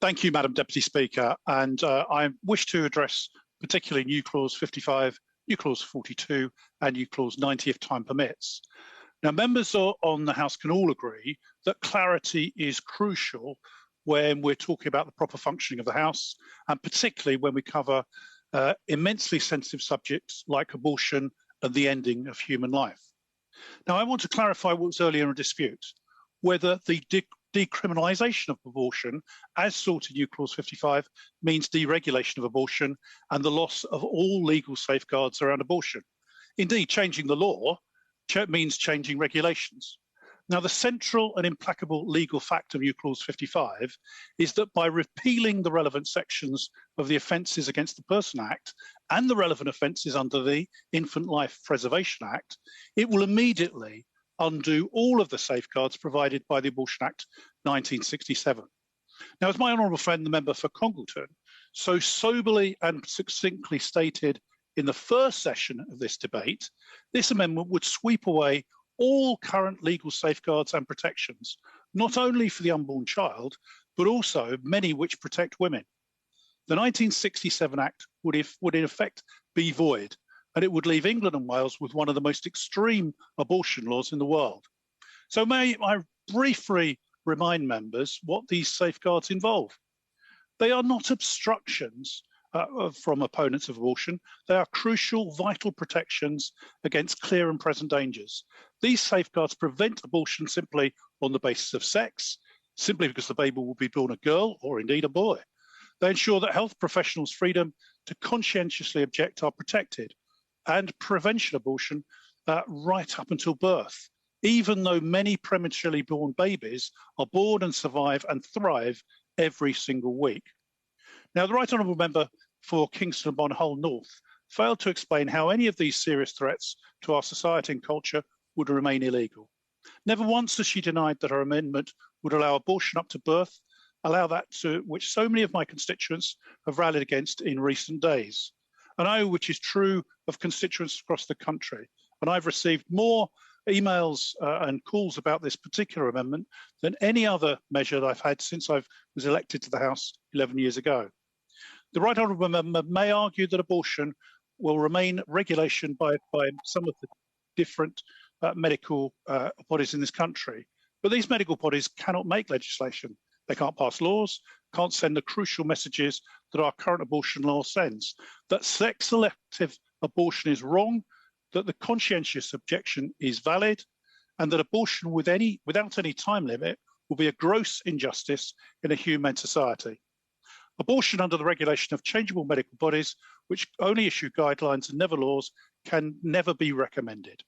Thank you, Madam Deputy Speaker. And I wish to address particularly new clause 55, new clause 42 and new clause 90 if time permits. Now, members on the House can all agree that clarity is crucial when we're talking about the proper functioning of the House, and particularly when we cover immensely sensitive subjects like abortion and the ending of human life. Now, I want to clarify what was earlier in dispute, whether the decriminalisation of abortion, as sought in new clause 55, means deregulation of abortion and the loss of all legal safeguards around abortion. Indeed, changing the law means changing regulations. Now, the central and implacable legal fact of new clause 55 is that by repealing the relevant sections of the Offences Against the Person Act and the relevant offences under the Infant Life Preservation Act, it will immediately undo all of the safeguards provided by the Abortion Act 1967. Now, as my honourable friend, the member for Congleton, so soberly and succinctly stated in the first session of this debate, this amendment would sweep away all current legal safeguards and protections, not only for the unborn child, but also many which protect women. The 1967 Act would in effect be void, and it would leave England and Wales with one of the most extreme abortion laws in the world. So may I briefly remind members what these safeguards involve. They are not obstructions from opponents of abortion. They are crucial, vital protections against clear and present dangers. These safeguards prevent abortion simply on the basis of sex, simply because the baby will be born a girl or indeed a boy. They ensure that health professionals' freedom to conscientiously object are protected, and prevention abortion right up until birth, even though many prematurely born babies are born and survive and thrive every single week. Now, the Right Honourable Member for Kingston upon Hull North failed to explain how any of these serious threats to our society and culture would remain illegal. Never once has she denied that her amendment would allow abortion up to birth, allow that to which so many of my constituents have rallied against in recent days. And I, which is true of constituents across the country. And I've received more emails and calls about this particular amendment than any other measure that I've had since I was elected to the House 11 years ago. The Right Honourable Member may argue that abortion will remain regulation by some of the different medical bodies in this country. But these medical bodies cannot make legislation. They can't pass laws, can't send the crucial messages that our current abortion law sends, that sex-selective abortion is wrong, that the conscientious objection is valid, and that abortion without any time limit will be a gross injustice in a humane society. Abortion under the regulation of changeable medical bodies, which only issue guidelines and never laws, can never be recommended.